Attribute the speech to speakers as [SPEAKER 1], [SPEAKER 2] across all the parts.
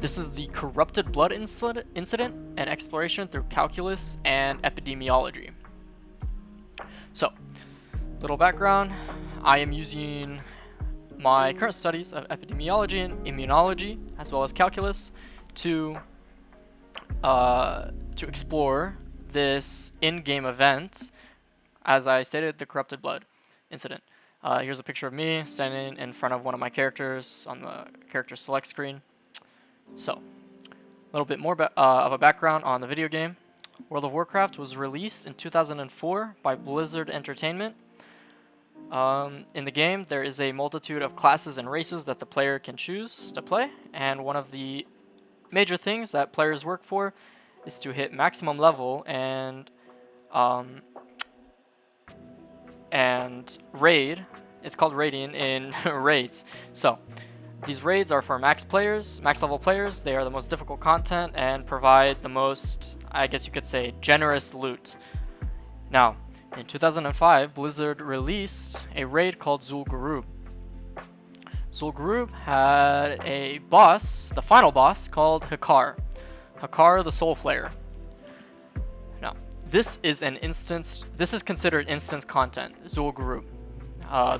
[SPEAKER 1] This is the corrupted blood incident and exploration through calculus and epidemiology. So, little background, I am using my current studies of epidemiology and immunology, as well as calculus, to explore this in-game event, as I stated, the corrupted blood incident. Here's a picture of me standing in front of one of my characters on the character select screen. So, a little bit more of a background on the video game. World of Warcraft was released in 2004 by Blizzard Entertainment. In the game, there is a multitude of classes and races that the player can choose to play, and one of the major things that players work for is to hit maximum level and raid. It's called raiding in raids. So these raids are for max level players. They are the most difficult content and provide the most, I guess you could say, generous loot. Now, in 2005, Blizzard released a raid called Zul'Gurub. Zul'Gurub had a boss, the final boss, called Hakkar. Hakkar the Soul Flayer. Now, this is considered instance content, Zul'Gurub.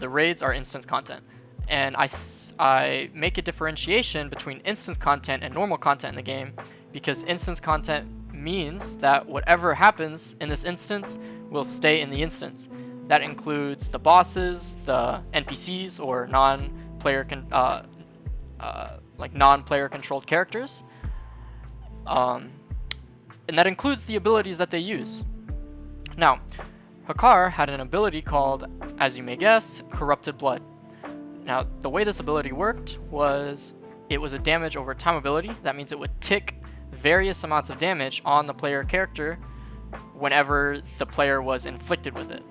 [SPEAKER 1] The raids are instance content. And I make a differentiation between instance content and normal content in the game, because instance content means that whatever happens in this instance will stay in the instance. That includes the bosses, the NPCs, or non-player controlled characters, and that includes the abilities that they use. Now, Hakkar had an ability called, as you may guess, Corrupted Blood. Now, the way this ability worked was it was a damage over time ability. That means it would tick various amounts of damage on the player character whenever the player was inflicted with it.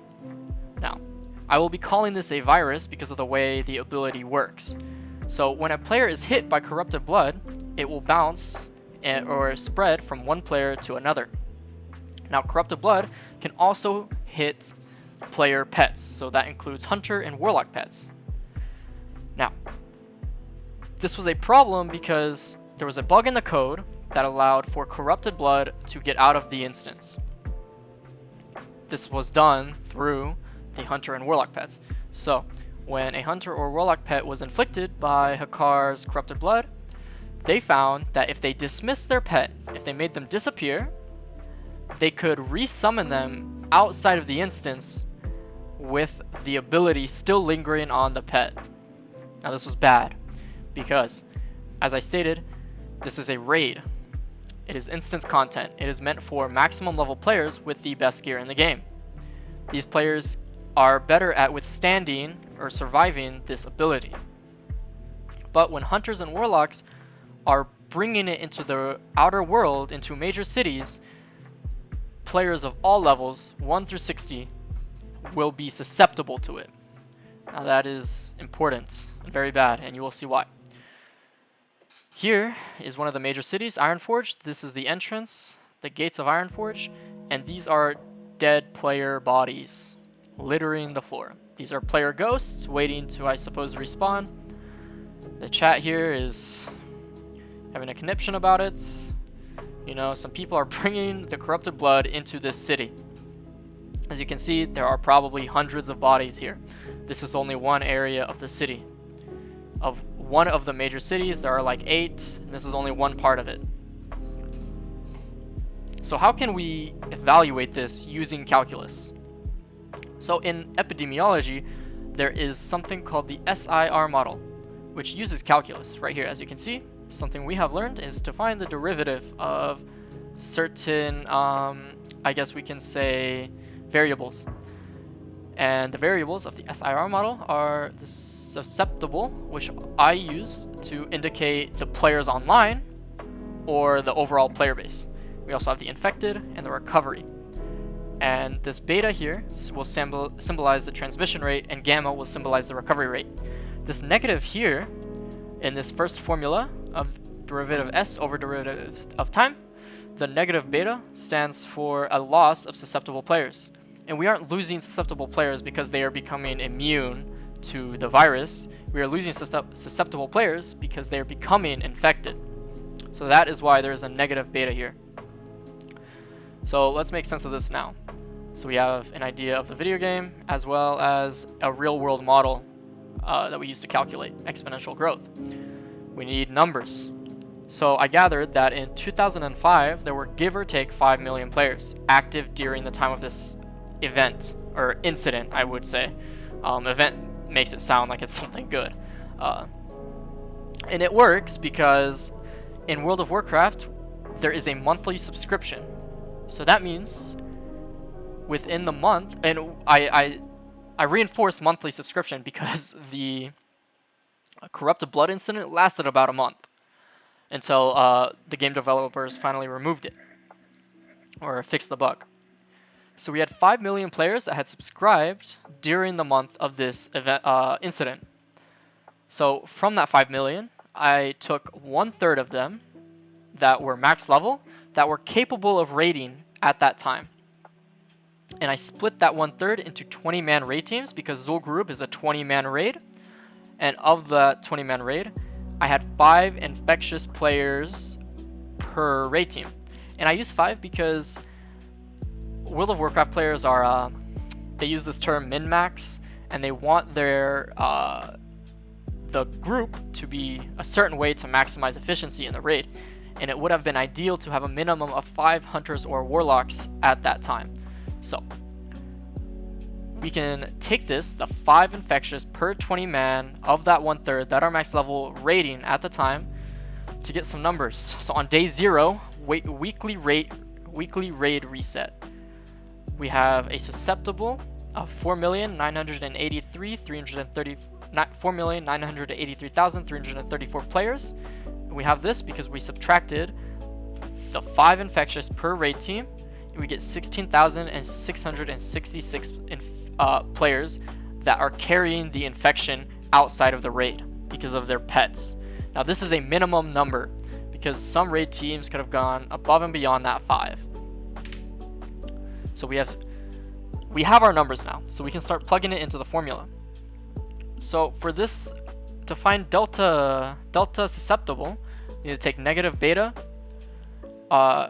[SPEAKER 1] Now, I will be calling this a virus because of the way the ability works. So when a player is hit by Corrupted Blood, it will bounce or spread from one player to another. Now, Corrupted Blood can also hit player pets, so that includes Hunter and Warlock pets. Now, this was a problem because there was a bug in the code that allowed for Corrupted Blood to get out of the instance. This was done through the Hunter and Warlock pets. So, when a Hunter or Warlock pet was inflicted by Hakkar's Corrupted Blood, they found that if they dismissed their pet, if they made them disappear, they could resummon them outside of the instance with the ability still lingering on the pet. Now, this was bad because, as I stated, this is a raid. It is instance content. It is meant for maximum level players with the best gear in the game. These players are better at withstanding or surviving this ability. But when Hunters and Warlocks are bringing it into the outer world, into major cities, players of all levels, 1 through 60, will be susceptible to it. Now, that is important and very bad, and you will see why. Here is one of the major cities, Ironforge. This is the entrance, the gates of Ironforge, and these are dead player bodies littering the floor. These are player ghosts waiting to, I suppose, respawn. The chat here is having a conniption about it. You know, some people are bringing the Corrupted Blood into this city. As you can see, there are probably hundreds of bodies here. This is only one area of the city. Of one of the major cities, there are like 8, and this is only one part of it. So how can we evaluate this using calculus? So in epidemiology, there is something called the SIR model, which uses calculus. Right here, as you can see, something we have learned is to find the derivative of certain, I guess we can say, variables. And the variables of the SIR model are the susceptible, which I use to indicate the players online or the overall player base. We also have the infected and the recovery. And this beta here will symbolize the transmission rate, and gamma will symbolize the recovery rate. This negative here in this first formula of derivative S over derivative of time, the negative beta stands for a loss of susceptible players. And we aren't losing susceptible players because they are becoming immune to the virus. We are losing susceptible players because they are becoming infected. So that is why there's a negative beta here. So let's make sense of this now. So we have an idea of the video game as well as a real world model that we use to calculate exponential growth. We need numbers. So I gathered that in 2005 there were give or take 5 million players active during the time of this event, or incident I would say. Event makes it sound like it's something good. And it works because in World of Warcraft there is a monthly subscription. So that means within the month, and I reinforce monthly subscription because the Corrupted Blood incident lasted about a month until the game developers finally removed it or fixed the bug. So we had 5 million players that had subscribed during the month of this event incident. So from that 5 million, I took 1/3 of them that were max level, that were capable of raiding at that time. And I split that 1/3 into 20-man raid teams because Zul'Gurub is a 20-man raid. And of the 20-man raid, I had 5 infectious players per raid team. And I use 5 because World of Warcraft players are, they use this term min-max, and they want their the group to be a certain way to maximize efficiency in the raid. And it would have been ideal to have a minimum of 5 hunters or warlocks at that time. So we can take this, the 5 infectious per 20 man of that 1/3 that are max level rating at the time, to get some numbers. So on day 0, weekly raid reset. We have a susceptible of 4,983,334 players. And we have this because we subtracted the 5 infectious per raid team, and we get 16,666 players that are carrying the infection outside of the raid because of their pets. Now this is a minimum number because some raid teams could have gone above and beyond that 5. So we have our numbers now, so we can start plugging it into the formula. So for this, to find delta susceptible, we need to take negative beta.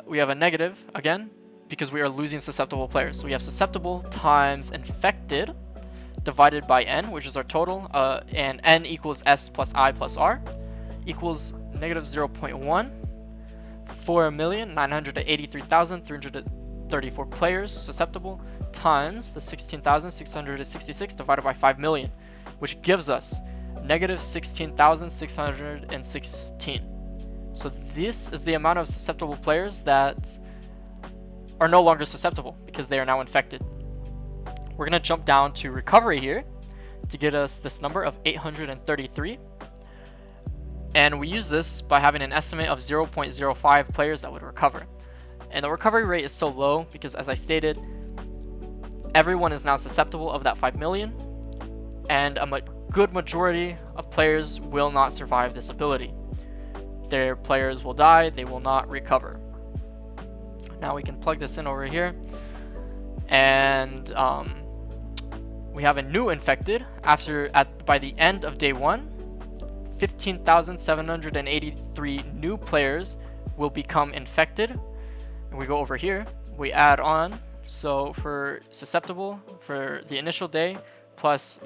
[SPEAKER 1] We have a negative again because we are losing susceptible players. So we have susceptible times infected divided by n, which is our total, and n equals s plus I plus r, equals negative 0.1. 4,983,334 players susceptible times the 16,666 divided by 5 million, which gives us negative 16,616. So this is the amount of susceptible players that are no longer susceptible because they are now infected. We're going to jump down to recovery here to get us this number of 833. And we use this by having an estimate of 0.05 players that would recover. And the recovery rate is so low because, as I stated, everyone is now susceptible of that 5 million, and a good majority of players will not survive this ability. Their players will die, they will not recover. Now we can plug this in over here, and we have a new infected by the end of day 1. 15,783 new players will become infected. And we go over here, we add on, so for susceptible for the initial day plus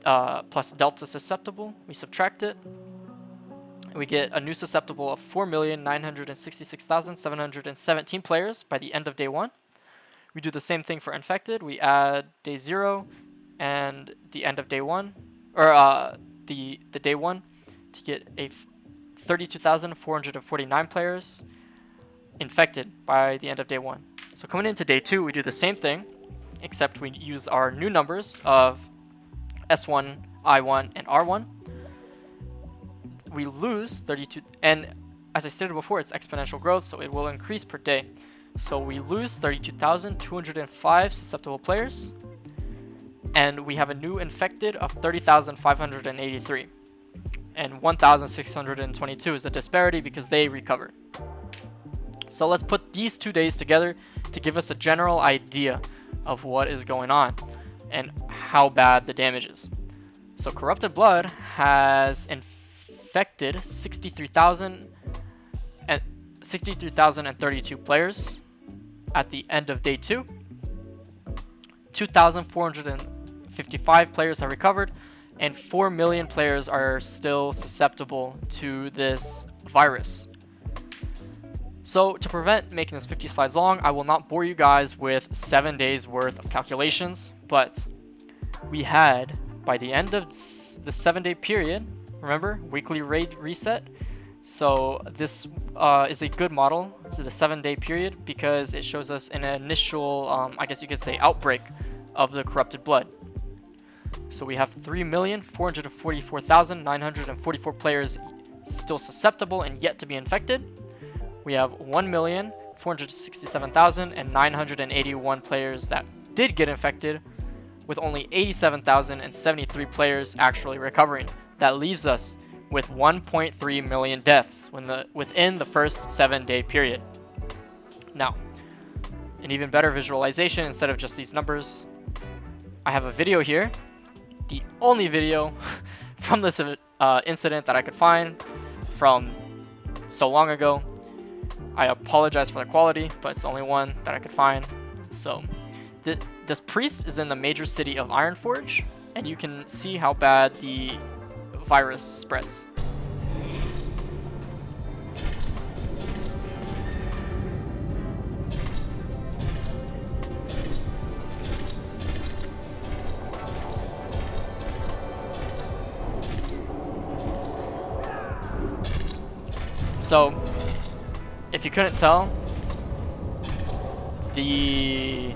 [SPEAKER 1] delta susceptible, we subtract it, and we get a new susceptible of 4,966,717 players by the end of day 1. We do the same thing for infected, we add day 0 and the end of day 1, or the day 1, to get a 32,449 players infected by the end of day 1. So coming into day 2, we do the same thing, except we use our new numbers of S1, I1, and R1. We lose 32, and as I stated before, it's exponential growth, so it will increase per day. So we lose 32,205 susceptible players, and we have a new infected of 30,583. And 1,622 is a disparity because they recovered. So let's put these 2 days together to give us a general idea of what is going on and how bad the damage is. So Corrupted Blood has infected 63,000 63,032 players at the end of day 2. 2,455 players have recovered, and 4 million players are still susceptible to this virus. So to prevent making this 50 slides long, I will not bore you guys with 7 days worth of calculations, but we had, by the end of the 7-day period, remember, weekly raid reset, so this is a good model, so the 7-day period, because it shows us an initial, I guess you could say, outbreak of the corrupted blood. So we have 3,444,944 players still susceptible and yet to be infected. We have 1,467,981 players that did get infected, with only 87,073 players actually recovering. That leaves us with 1.3 million deaths within the first 7-day period. Now, an even better visualization instead of just these numbers, I have a video here, the only video from this incident that I could find from so long ago. I apologize for the quality, but it's the only one that I could find. So this priest is in the major city of Ironforge, and you can see how bad the virus spreads. So, if you couldn't tell, the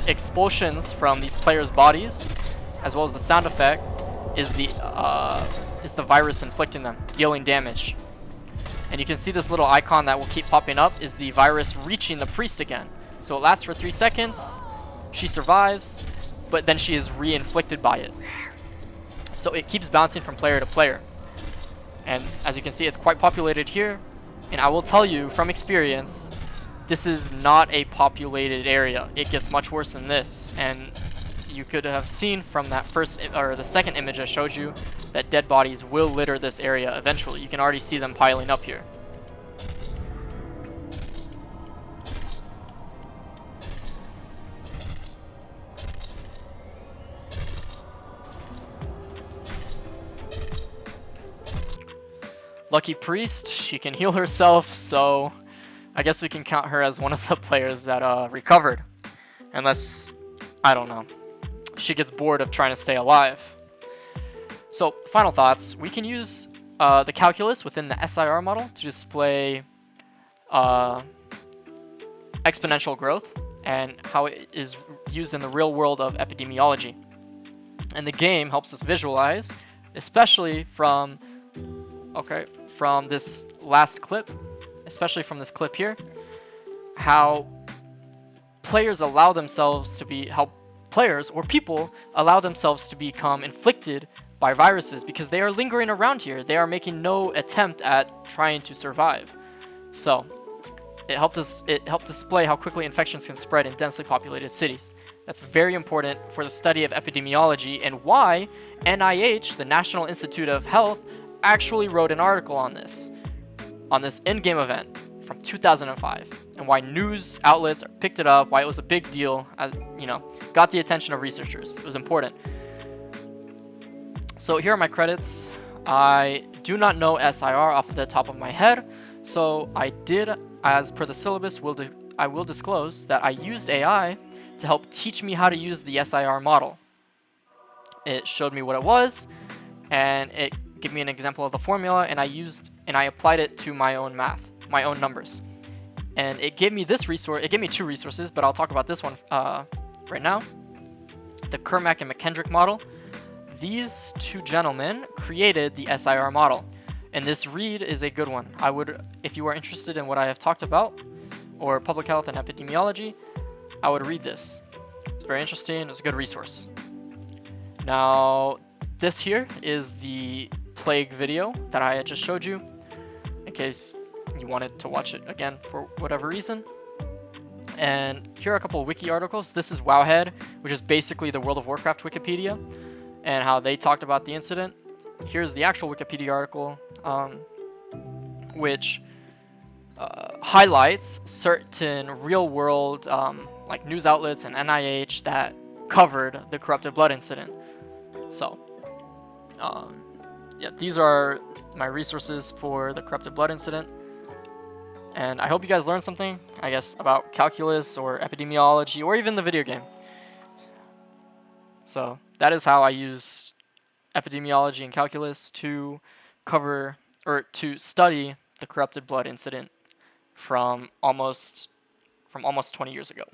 [SPEAKER 1] expulsions from these players' bodies, as well as the sound effect, is the virus inflicting them, dealing damage. And you can see this little icon that will keep popping up is the virus reaching the priest again. So it lasts for 3 seconds, she survives, but then she is re-inflicted by it. So it keeps bouncing from player to player. And as you can see, it's quite populated here. And I will tell you from experience, this is not a populated area. It gets much worse than this. And you could have seen from that the second image I showed you that dead bodies will litter this area eventually. You can already see them piling up here. Lucky priest, she can heal herself, so I guess we can count her as one of the players that recovered. Unless, I don't know, she gets bored of trying to stay alive. So, final thoughts. We can use the calculus within the SIR model to display exponential growth and how it is used in the real world of epidemiology. And the game helps us visualize, especially from this last clip, especially from this clip here, how players allow themselves to be, how players or people allow themselves to become inflicted by viruses because they are lingering around here. They are making no attempt at trying to survive. So it helped display how quickly infections can spread in densely populated cities. That's very important for the study of epidemiology and why NIH, the National Institute of Health, actually wrote an article on this in-game event from 2005, and why news outlets picked it up, why it was a big deal, got the attention of researchers. It was important. So here are my credits. I do not know SIR off the top of my head, so I did, as per the syllabus, I will disclose that I used AI to help teach me how to use the SIR model. It showed me what it was, and it gave me an example of the formula, and I applied it to my own math, my own numbers. And it gave me this resource. It gave me 2 resources, but I'll talk about this one right now. The Kermack and McKendrick model. These 2 gentlemen created the SIR model, and this read is a good one. I would, if you are interested in what I have talked about, or public health and epidemiology, I would read this. It's very interesting. It's a good resource. Now, this here is the plague video that I had just showed you, in case you wanted to watch it again for whatever reason. And here are a couple of wiki articles. This is Wowhead, which is basically the World of Warcraft Wikipedia, and how they talked about the incident. Here's the actual Wikipedia article, which highlights certain real-world like news outlets and NIH that covered the corrupted blood incident. So, yeah, these are my resources for the corrupted blood incident. And I hope you guys learned something, I guess, about calculus or epidemiology or even the video game. So that is how I use epidemiology and calculus to cover or to study the corrupted blood incident from almost 20 years ago.